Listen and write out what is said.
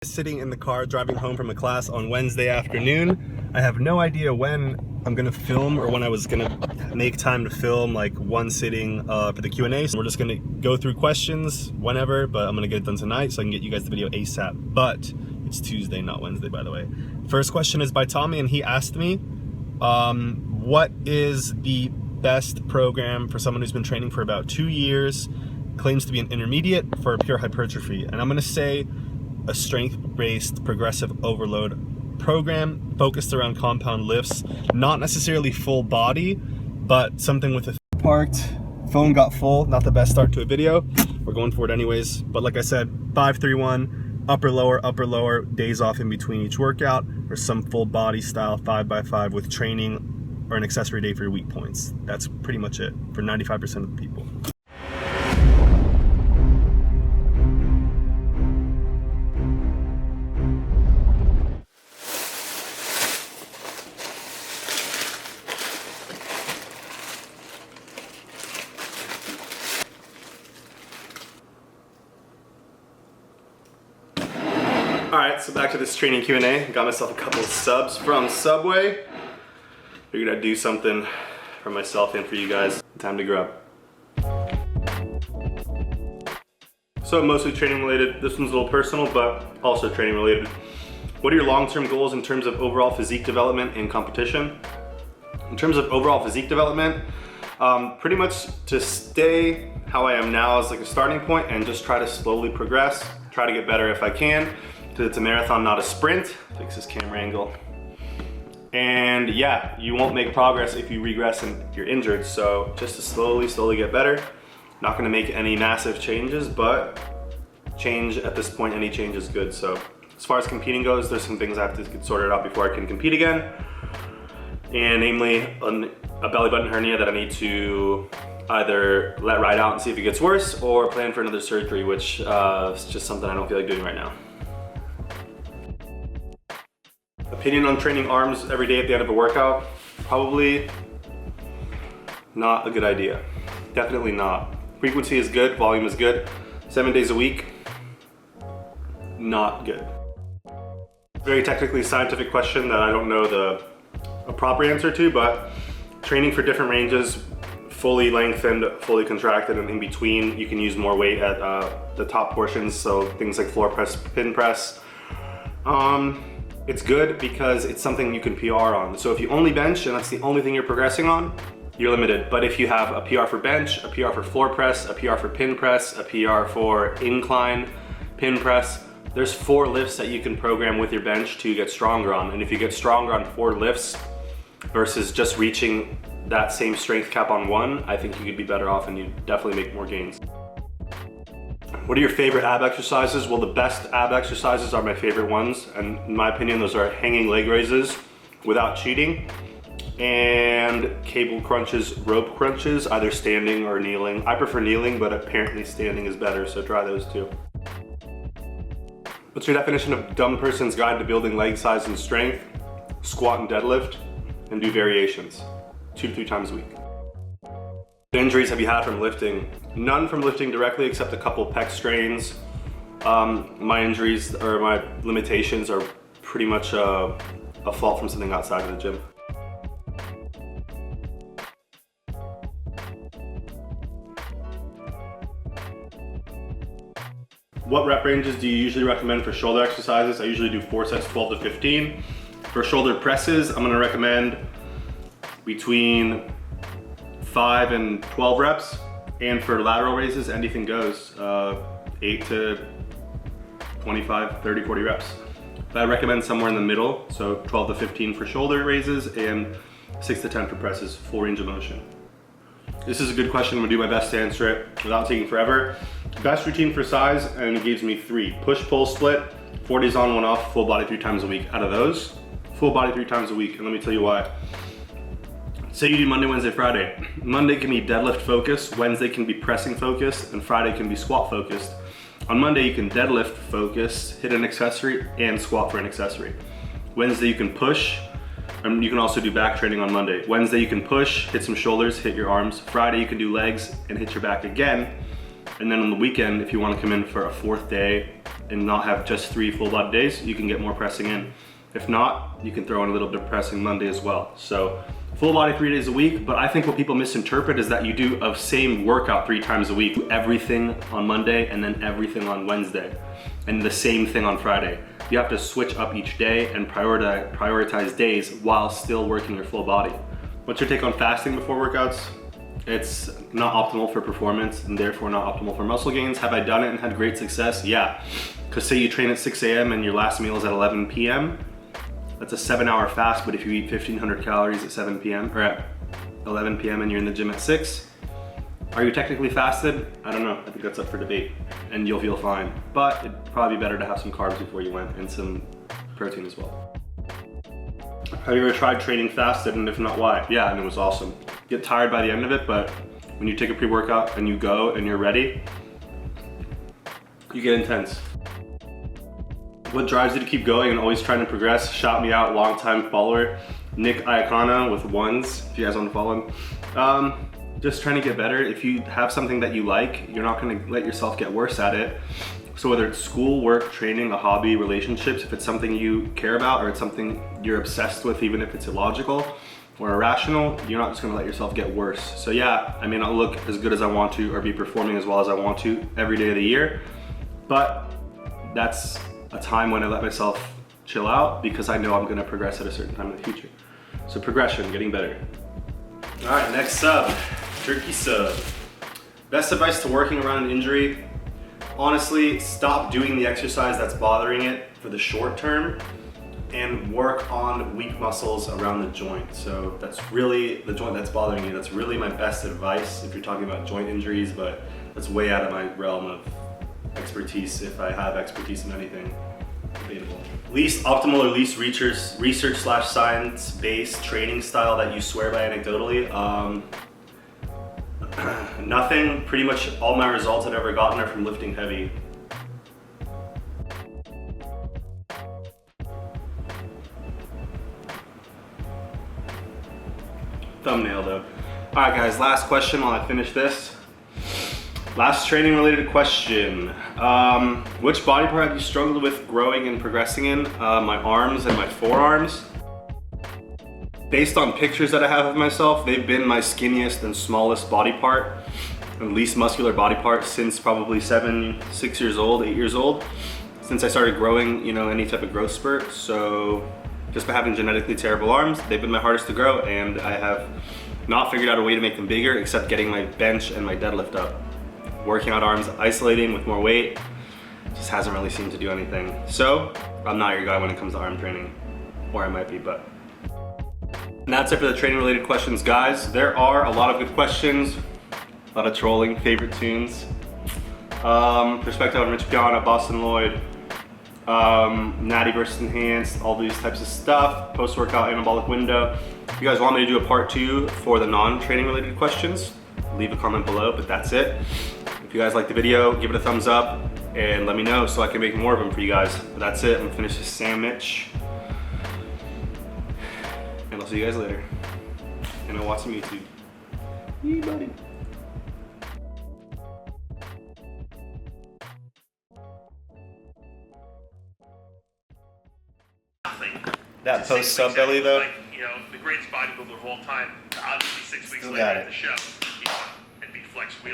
Sitting in the car driving home from a class on Wednesday afternoon. I have no idea when I'm gonna film or when I was gonna make time to film like one sitting for the Q&A. So we're just gonna go through questions whenever, but I'm gonna get it done tonight so I can get you guys the video ASAP. But it's Tuesday, not Wednesday, by the way. First question is by Tommy, and he asked me, what is the best program for someone who's been training for about 2 years, claims to be an intermediate for pure hypertrophy? And I'm gonna say a strength-based progressive overload program focused around compound lifts, not necessarily full body, but something with a parked phone got full. Not the best start to a video. We're going for it anyways. But like I said, 5-3-1, upper lower, days off in between each workout, or some full body style 5x5 with training or an accessory day for your weak points. That's pretty much it for 95% of the people. Alright, so back to this training Q&A. Got myself a couple of subs from Subway. Figured I'd do something for myself and for you guys. Time to grub. So mostly training related. This one's a little personal, but also training related. What are your long-term goals in terms of overall physique development and competition? In terms of overall physique development, pretty much to stay how I am now as like a starting point and just try to slowly progress, try to get better if I can. It's a marathon, not a sprint. Fix this camera angle. And yeah, you won't make progress if you regress and you're injured. So just to slowly get better. Not gonna make any massive changes, but change at this point, any change is good. So as far as competing goes, there's some things I have to get sorted out before I can compete again. And namely, a belly button hernia that I need to either let ride out and see if it gets worse, or plan for another surgery, which is just something I don't feel like doing right now. Opinion on training arms every day at the end of a workout? Probably not a good idea. Definitely not. Frequency is good, volume is good. 7 days a week, not good. Very technically scientific question that I don't know a proper answer to, but training for different ranges, fully lengthened, fully contracted, and in between, you can use more weight at the top portions, so things like floor press, pin press. It's good because it's something you can PR on. So if you only bench and that's the only thing you're progressing on, you're limited. But if you have a PR for bench, a PR for floor press, a PR for pin press, a PR for incline pin press, there's 4 lifts that you can program with your bench to get stronger on. And if you get stronger on 4 lifts versus just reaching that same strength cap on 1, I think you could be better off and you definitely make more gains. What are your favorite ab exercises? Well, the best ab exercises are my favorite ones, and in my opinion, those are hanging leg raises without cheating, and cable crunches, rope crunches, either standing or kneeling. I prefer kneeling, but apparently standing is better, so try those too. What's your definition of dumb person's guide to building leg size and strength? Squat and deadlift, and do variations 2 to 3 times a week. What injuries have you had from lifting? None from lifting directly, except a couple pec strains. My injuries or my limitations are pretty much a fault from something outside of the gym. What rep ranges do you usually recommend for shoulder exercises? I usually do 4 sets, 12 to 15. For shoulder presses, I'm gonna recommend between 5 and 12 reps, and for lateral raises, anything goes. 8 to 25, 30, 40 reps. But I recommend somewhere in the middle, so 12 to 15 for shoulder raises and 6 to 10 for presses, full range of motion. This is a good question. I'm gonna do my best to answer it without taking forever. Best routine for size, and it gives me 3. Push, pull, split, 4 days on, 1 off, full body 3 times a week. Out of those, full body 3 times a week, and let me tell you why. Say you do Monday, Wednesday, Friday. Monday can be deadlift focused, Wednesday can be pressing focused, and Friday can be squat focused. On Monday you can deadlift focus, hit an accessory, and squat for an accessory. Wednesday you can push, and you can also do back training on Monday. Wednesday you can push, hit some shoulders, hit your arms. Friday you can do legs and hit your back again. And then on the weekend, if you want to come in for a 4th day, and not have just 3 full body days, you can get more pressing in. If not, you can throw in a little bit of pressing Monday as well. So full body 3 days a week, but I think what people misinterpret is that you do a same workout 3 times a week. Everything on Monday and then everything on Wednesday and the same thing on Friday. You have to switch up each day and prioritize days while still working your full body. What's your take on fasting before workouts? It's not optimal for performance and therefore not optimal for muscle gains. Have I done it and had great success? Yeah. Because say you train at 6 a.m. and your last meal is at 11 p.m. That's a 7-hour fast, but if you eat 1,500 calories at 7 p.m. or at 11 p.m. and you're in the gym at 6, are you technically fasted? I don't know. I think that's up for debate, and you'll feel fine. But it'd probably be better to have some carbs before you went and some protein as well. Have you ever tried training fasted, and if not, why? Yeah, and it was awesome. Get tired by the end of it, but when you take a pre-workout and you go and you're ready, you get intense. What drives you to keep going and always trying to progress? Shout me out, longtime follower. Nick Iacona with ones, if you guys want to follow him. Just trying to get better. If you have something that you like, you're not gonna let yourself get worse at it. So whether it's school, work, training, a hobby, relationships, if it's something you care about or it's something you're obsessed with, even if it's illogical or irrational, you're not just gonna let yourself get worse. So yeah, I may not look as good as I want to or be performing as well as I want to every day of the year, but that's a time when I let myself chill out because I know I'm gonna progress at a certain time in the future. So progression, getting better. All right, next sub, turkey sub. Best advice to working around an injury? Honestly, stop doing the exercise that's bothering it for the short term and work on weak muscles around the joint. So that's really the joint that's bothering you. That's really my best advice if you're talking about joint injuries, but that's way out of my realm of expertise, if I have expertise in anything. Debatable. Least optimal or least research/science-based training style that you swear by anecdotally? Nothing. Pretty much all my results I've ever gotten are from lifting heavy. Thumbnail though. All right guys, last question while I finish this. Last training related question. Which body part have you struggled with growing and progressing in? My arms and my forearms. Based on pictures that I have of myself, they've been my skinniest and smallest body part and least muscular body part since probably 6 years old, 8 years old. Since I started growing, you know, any type of growth spurt. So just by having genetically terrible arms, they've been my hardest to grow, and I have not figured out a way to make them bigger except getting my bench and my deadlift up. Working out arms, isolating with more weight, just hasn't really seemed to do anything. So I'm not your guy when it comes to arm training, or I might be, but. And that's it for the training related questions, guys. There are a lot of good questions, a lot of trolling, favorite tunes, perspective on Rich Piana, Boston Lloyd, Natty versus Enhanced, all these types of stuff, post-workout anabolic window. If you guys want me to do a part 2 for the non-training related questions, leave a comment below, but that's it. If you guys like the video, give it a thumbs up and let me know so I can make more of them for you guys. But that's it, I'm gonna finish this sandwich. And I'll see you guys later. And I'll watch some YouTube. Yeah, buddy. That post sub belly though. Like, you know, the greatest bodybuilder of all time, obviously 6 weeks Still later got at it. the show, you know, and beat Flex Wheel.